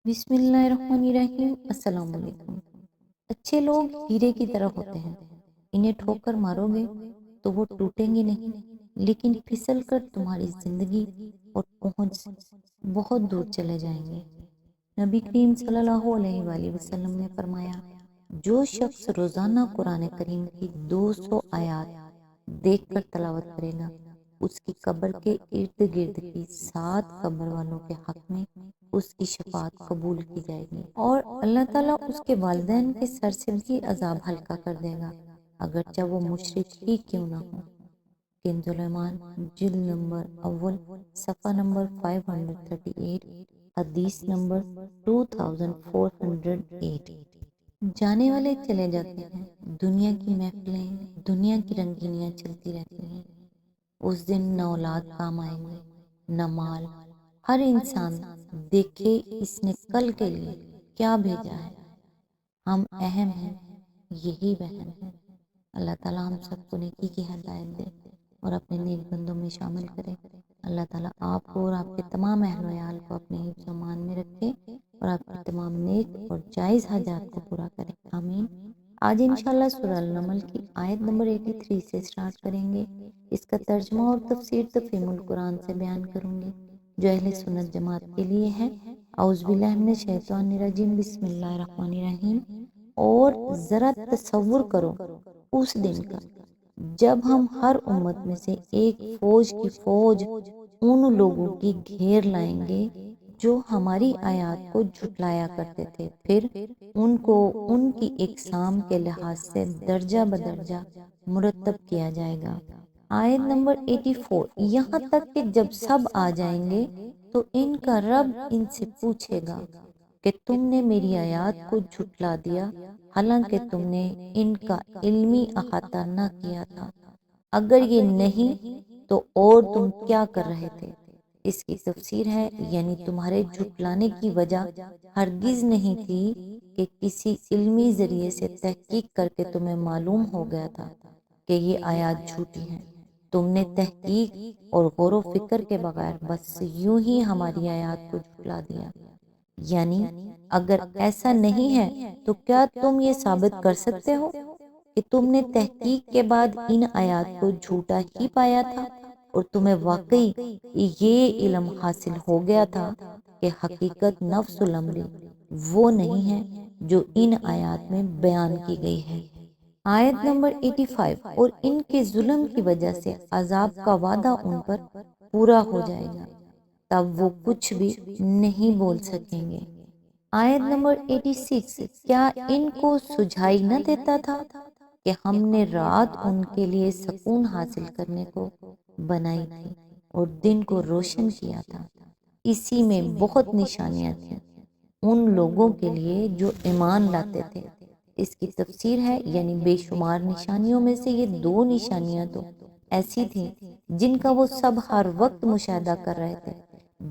بسم اللہ الرحمن الرحیم۔ السلام علیکم۔ اچھے لوگ ہیرے کی طرح ہوتے ہیں، انہیں ٹھوکر مارو گے تو وہ ٹوٹیں گے نہیں، لیکن پھسل کر تمہاری زندگی اور پہنچ بہت دور چلے جائیں گے۔ نبی کریم صلی اللہ علیہ وآلہ وسلم نے فرمایا، جو شخص روزانہ قرآن کریم کی 200 آیات دیکھ کر تلاوت کرے گا، اس کی قبر کے ارد گرد کی 7 قبر والوں کے حق میں اس کی شفاعت قبول کی جائے گی، اور اللہ تعالیٰ اس کے والدین کے سر سے بھی عذاب ہلکا کر دے گا، اگرچہ وہ مشرک ہی کیوں نہ ہو۔ کنز الایمان جلد نمبر اول صفحہ نمبر 538، حدیث نمبر 2408۔ جانے والے چلے جاتے ہیں، دنیا کی محفلیں، دنیا کی رنگینیاں چلتی رہتی ہیں۔ اس دن نہ اولاد کام آئیں گے، نہ مال۔ ہر انسان دیکھے اس نے کل کے لیے کیا بھیجا ہے۔ ہم اہم ہیں، یہی بہن ہے۔ اللہ تعالیٰ ہم سب کو نیکی کی ہدایت دے اور اپنے نیک بندوں میں شامل کرے۔ اللہ تعالیٰ آپ کو اور آپ کے تمام اہل و عیال کو اپنے حفظ و امان میں رکھے اور آپ کی تمام نیک اور جائز حاجات کو پورا کرے، آمین۔ آج انشاءاللہ سورہ النمل کی آیت نمبر 83 سے سٹارٹ کریں گے۔ اس کا ترجمہ اور تفسیر تفہیم القرآن سے بیان کروں گی، جو اہل سنت جماعت کے لیے ہے۔ اعوذ باللہ من الشیطان الرجیم، بسم اللہ الرحمن الرحیم۔ اور ذرا تصور کرو اس دن کا جب ہم ہر امت میں سے ایک فوج کی فوج ان لوگوں کی گھیر لائیں گے جو ہماری آیات کو جھٹلایا کرتے تھے، پھر ان کو ان کی اقسام کے لحاظ سے درجہ بدرجہ مرتب کیا جائے گا۔ آیت نمبر 84، یہاں تک کہ جب سب آ جائیں گے تو ان کا رب ان سے پوچھے گا کہ تم نے میری آیات کو جھٹلا دیا، حالانکہ تم نے ان کا علمی احاطہ نہ کیا تھا۔ اگر یہ نہیں تو اور تم کیا کر رہے تھے؟ اس کی تفسیر ہے، یعنی تمہارے جھٹلانے کی وجہ ہرگز نہیں تھی کہ کسی علمی ذریعے سے تحقیق کر کے تمہیں معلوم ہو گیا تھا کہ یہ آیات جھوٹی ہیں۔ تم نے تحقیق اور غور و فکر کے بغیر بس یوں ہی ہماری آیات کو جھٹلا دیا۔ یعنی اگر ایسا نہیں ہے تو کیا تم یہ ثابت کر سکتے ہو کہ تم نے تحقیق کے بعد ان آیات کو جھوٹا ہی پایا تھا اور تمہیں واقعی یہ علم حاصل ہو گیا تھا کہ حقیقت نفس الامر وہ نہیں ہے جو ان آیات میں بیان کی گئی ہے۔ آیت نمبر 85، اور ان کے ظلم کی وجہ سے عذاب کا وعدہ ان پر پورا ہو جائے گا، تب وہ کچھ بھی نہیں بول سکیں گے۔ آیت نمبر 86، کیا ان کو سجھائی نہ دیتا تھا کہ ہم نے رات ان کے لیے سکون حاصل کرنے کو بنائی تھی اور دن کو روشن کیا تھا، اسی میں بہت نشانیاں تھیں ان لوگوں کے لیے جو ایمان لاتے تھے۔ اس کی تفسیر ہے، یعنی بے شمار نشانیوں میں سے یہ 2 نشانیاں تو ایسی تھیں جن کا وہ سب ہر وقت مشاہدہ کر رہے تھے،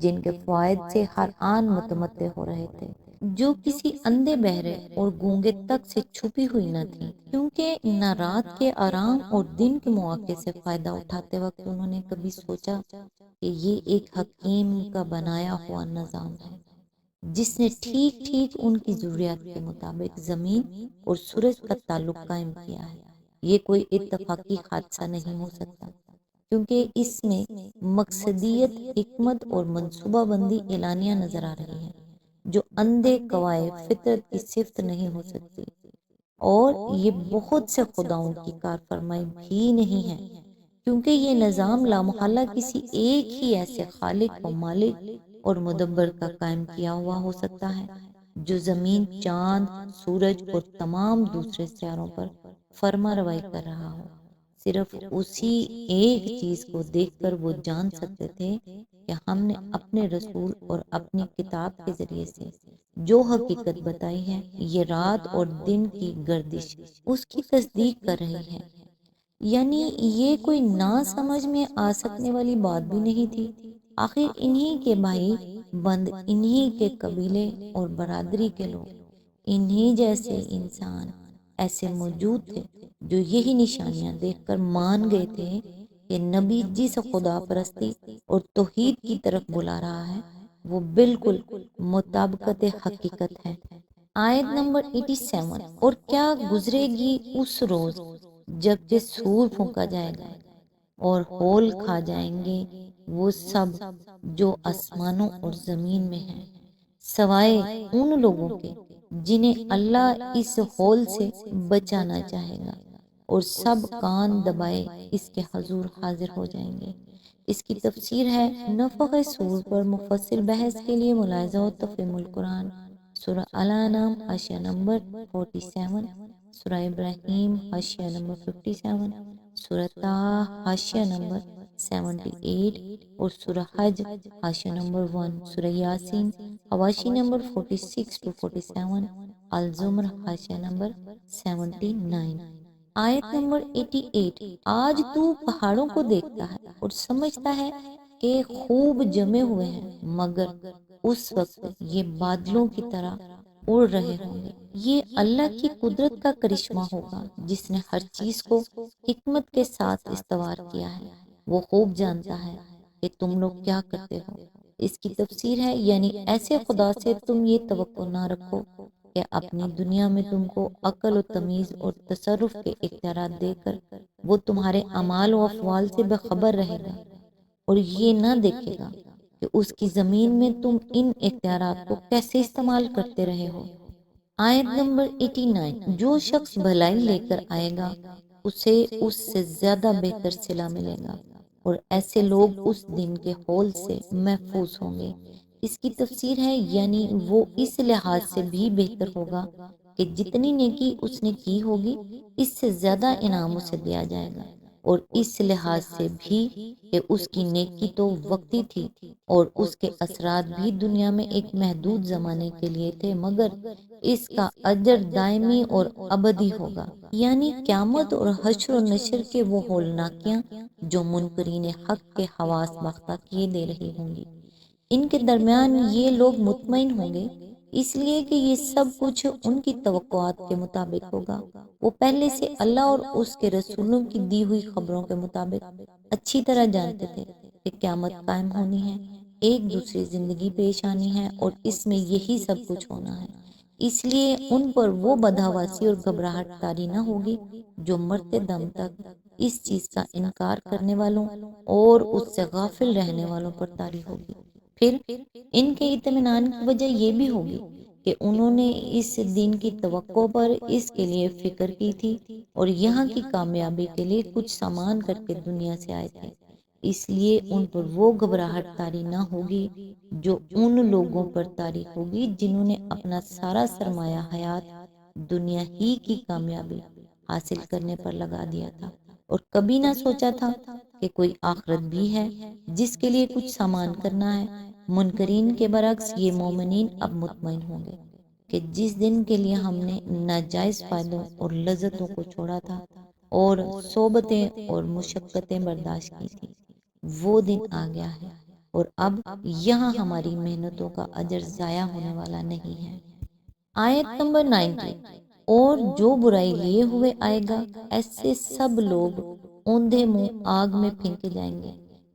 جن کے فوائد سے ہر آن متمتع ہو رہے تھے، جو کسی اندھے بہرے اور گونگے تک سے چھپی ہوئی نہ تھی، کیونکہ نہ رات کے آرام اور دن کے مواقع سے فائدہ اٹھاتے وقت انہوں نے کبھی سوچا کہ یہ ایک حکیم کا بنایا ہوا نظام ہے جس نے ٹھیک ٹھیک ان کی ضروریات کے مطابق زمین اور سورج کا تعلق قائم کیا ہے۔ یہ کوئی اتفاقی حادثہ نہیں ہو سکتا، کیونکہ اس میں مقصدیت، حکمت اور منصوبہ بندی اعلانیہ نظر آ رہی ہے، جو اندھے قوائے فطرت کی صفت نہیں ہو سکتی، اور یہ بہت سے خداؤں کی کار فرمائی بھی نہیں ہے، کیونکہ یہ نظام لامحالہ کسی ایک ہی ایسے خالق و مالک اور مدبر کا قائم کیا ہوا ہو سکتا ہے، جو زمین، چاند، سورج اور تمام دوسرے سیاروں پر فرما روائی کر رہا ہو۔ صرف اسی ایک چیز کو دیکھ کر وہ جان سکتے تھے کہ ہم نے اپنے رسول اور اپنی کتاب کے ذریعے سے جو حقیقت بتائی ہے، یہ رات اور دن کی گردش اس کی تصدیق کر رہی ہے۔ یعنی یہ کوئی نہ سمجھ میں آ سکنے والی بات بھی نہیں تھی۔ آخر انہی کے بھائی بند، انہی کے قبیلے اور برادری کے لوگ، انہی جیسے انسان ایسے موجود تھے جو یہی نشانیاں دیکھ کر مان گئے تھے کہ نبی جس خدا پرستی اور توحید کی طرف بلا رہا ہے وہ بالکل مطابقت حقیقت ہے۔ آیت نمبر 87، اور کیا گزرے گی اس روز جب کہ سور پھونکا جائے گا اور ہول کھا جائیں گے وہ سب جو آسمانوں اور زمین میں ہیں، سوائے ان لوگوں کے جنہیں اللہ اس ہول سے بچانا چاہے گا، اور سب کان دبائے اس کے حضور حاضر ہو جائیں گے۔ اس کی تفسیر ہے نفخ صور پر مفصل بحث کے لیے ملاحظہ و تفہیم القرآن، سورہ الانعام حاشیہ نمبر 47، سورہ ابراہیم حاشیہ نمبر 57، سورہ طٰہٰ حاشیہ نمبر 78، اور سورہ حج حاشیہ نمبر 1، سورہ یاسین حواشی نمبر 46 to 47، الزمر حاشیہ نمبر 79۔ آیت نمبر 88، آج تو پہاڑوں کو دیکھتا ہے اور سمجھتا ہے کہ خوب جمے ہوئے ہیں، مگر اس وقت یہ بادلوں کی طرح اڑ رہے ہوں گے۔ یہ اللہ کی قدرت کا کرشمہ ہوگا جس نے ہر چیز کو حکمت کے ساتھ استوار کیا ہے۔ وہ خوب جانتا ہے کہ تم لوگ کیا کرتے ہو۔ اس کی تفسیر ہے یعنی ایسے خدا سے تم یہ توقع نہ رکھو کہ اپنی دنیا میں تم کو عقل و تمیز اور تصرف کے اختیارات دے کر وہ تمہارے اعمال و افعال سے بخبر رہے گا، اور یہ نہ دیکھے گا کہ اس کی زمین میں تم ان اختیارات کو کیسے استعمال کرتے رہے ہو۔ آیت نمبر 89، جو شخص بھلائی لے کر آئے گا اسے اس سے زیادہ بہتر صلہ ملے گا، اور ایسے لوگ اس دن کے ہول سے محفوظ ہوں گے۔ اس کی تفسیر ہے یعنی وہ اس لحاظ سے بھی بہتر ہوگا کہ جتنی نیکی اس نے کی ہوگی اس سے زیادہ انعام اسے دیا جائے گا، اور اس لحاظ سے بھی کہ اس کی نیکی تو وقتی تھی اور اس کے اثرات بھی دنیا میں ایک محدود زمانے کے لیے تھے، مگر اس کا اجر دائمی اور ابدی ہوگا، یعنی قیامت اور حشر و نشر کے وہ ہولناکیاں جو منکرین حق کے حواس باختہ کیے دے رہی ہوں گی۔ ان کے درمیان یہ لوگ مطمئن ہوں گے اس لیے کہ یہ سب کچھ ان کی توقعات کے مطابق ہوگا۔ وہ پہلے سے اللہ اور اس کے رسولوں کی دی ہوئی خبروں کے مطابق اچھی طرح جانتے تھے کہ قیامت قائم ہونی ہے، ایک دوسری زندگی پیش آنی ہے، اور اس میں یہی سب کچھ ہونا ہے۔ اس لیے ان پر وہ بدحواسی اور گھبراہٹ طاری نہ ہوگی جو مرتے دم تک اس چیز کا انکار کرنے والوں اور اس سے غافل رہنے والوں پر طاری ہوگی۔ پھر ان کے اطمینان کی وجہ یہ بھی ہوگی کہ انہوں نے اس دن کی توقع پر اس کے لیے فکر کی تھی اور یہاں کی کامیابی کے لیے کچھ سامان کر کے دنیا سے آئے تھے، اس لیے ان پر وہ گھبراہٹ طاری نہ ہوگی جو ان لوگوں پر طاری ہوگی جنہوں نے اپنا سارا سرمایہ حیات دنیا ہی کی کامیابی حاصل کرنے پر لگا دیا تھا، اور کبھی نہ سوچا تھا کہ کوئی آخرت بھی ہے جس کے لیے کچھ سامان کرنا ہے۔ منکرین کے برعکس یہ مومنین اب مطمئن ہوں گے کہ جس دن کے لیے ہم نے ناجائز فائدوں اور لذتوں کو چھوڑا تھا اور صحبتیں اور مشقتیں برداشت کی تھی، وہ دن آ گیا ہے، اور اب یہاں ہماری محنتوں کا اجر ضائع ہونے والا نہیں ہے۔ آیت نمبر 90، اور جو برائی لیے ہوئے آئے گا ایسے سب لوگ اوندھے منہ آگ میں پھینکے جائیں گے۔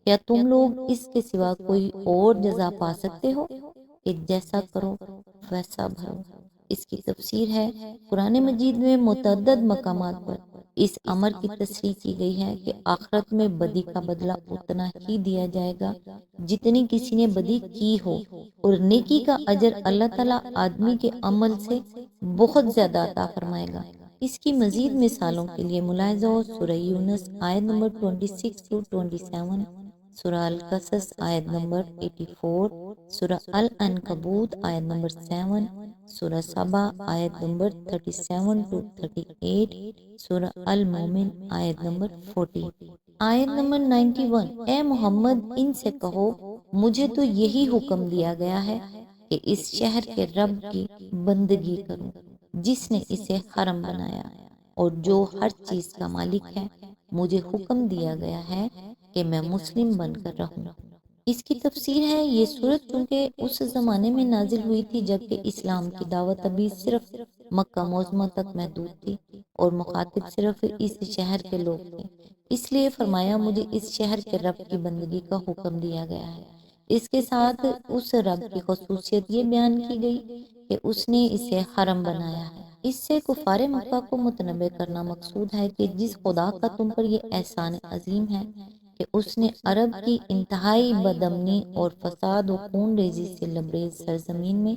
کیا تم لوگ اس کے سوا کوئی اور جزا پا سکتے ہو کہ جیسا کرو ویسا بھرو؟ اس کی تفسیر ہے قرآن مجید میں متعدد مقامات پر اس امر کی تصریح کی گئی ہے کہ آخرت میں بدی کا بدلہ اتنا ہی دیا جائے گا جتنی کسی نے بدی کی ہو، اور نیکی کا اجر اللہ تعالیٰ آدمی کے عمل سے بہت زیادہ عطا فرمائے گا۔ اس کی مزید مثالوں کے لیے ملاحظہ ہو سورہ یونس آیت نمبر 26 to 27، سورہ القصص آیت نمبر 84، سورہ العنکبوت آیت نمبر 7، سورہ سبا آیت نمبر 37 to 38، سورہ المومن آیت نمبر 40۔ آیت نمبر 91، اے محمد ان سے کہو مجھے تو یہی حکم دیا گیا ہے کہ اس شہر کے رب کی بندگی کروں جس نے اسے حرم بنایا اور جو ہر چیز کا مالک ہے، مجھے حکم دیا گیا ہے کہ میں مسلم بن کر رہوں۔ اس کی تفسیر ہے یہ صورت چونکہ اس زمانے میں نازل ہوئی تھی جبکہ اسلام کی دعوت ابھی صرف مکہ معظمہ تک محدود تھی اور مخاطب صرف اس شہر کے لوگ تھے، اس لیے فرمایا مجھے اس شہر کے رب کی بندگی کا حکم دیا گیا ہے۔ اس کے ساتھ اس رب کی خصوصیت یہ بیان کی گئی کہ اس نے اسے حرم بنایا ہے۔ اس سے کفار مکہ کو متنبع کرنا مقصود ہے کہ جس خدا کا تم پر یہ احسان عظیم ہے کہ اس نے عرب کی انتہائی بدامنی اور فساد و خون ریزی سے لبریز سرزمین میں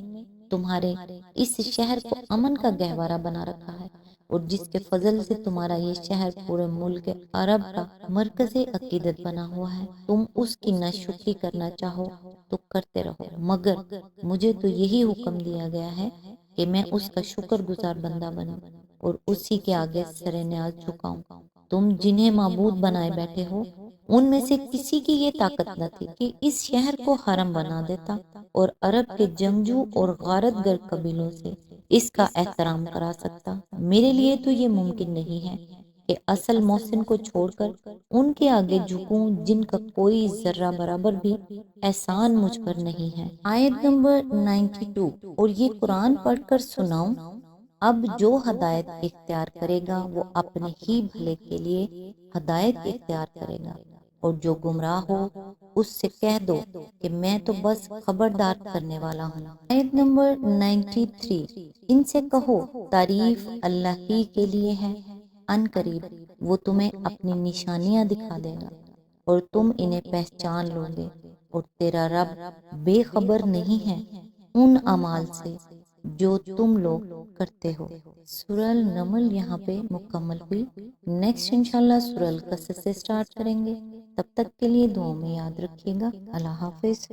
تمہارے اس شہر کو امن کا گہوارہ بنا رکھا ہے، اور جس کے فضل سے تمہارا یہ شہر پورے ملک عرب کا مرکز عقیدت بنا ہوا ہے۔ تم اس کی ناشکری کرنا چاہو تو کرتے رہو، مگر مجھے تو یہی حکم دیا گیا ہے کہ میں اس کا شکر گزار بندہ بنوں اور اسی کے آگے سر نیاز جھکاؤں۔ تم جنہیں معبود بنائے بیٹھے ہو ان میں سے کسی کی یہ طاقت نہ تھی کہ اس شہر کو حرم بنا دیتا اور عرب کے جنگجو اور غارت گر قبیلوں سے اس کا احترام کرا سکتا۔ میرے لیے تو یہ ممکن نہیں ہے کہ اصل محسن کو چھوڑ کر ان کے آگے جھکوں جن کا کوئی ذرہ برابر بھی احسان مجھ پر نہیں ہے۔ آیت نمبر 92، اور یہ قرآن پڑھ کر سناؤں، اب جو ہدایت اختیار کرے گا وہ اپنے ہی بھلے کے لیے ہدایت اختیار کرے گا، اور جو گمراہ ہو اس سے کہہ دو کہ میں تو بس خبردار کرنے والا ہوں۔ آیت نمبر 93، ان سے کہو تعریف اللہ ہی کے لیے ہے، ان قریب وہ تمہیں اپنی نشانیاں دکھا دے گا اور تم انہیں پہچان لو گے، اور تیرا رب بے خبر نہیں ہے ان اعمال سے جو تم لوگ کرتے ہو۔ سورہ النمل یہاں پہ مکمل ہوئی۔ نیکسٹ انشاءاللہ سورہ القصص سے سٹارٹ کریں گے۔ تب تک کے لیے دعاؤں میں یاد رکھیے گا۔ اللہ حافظ۔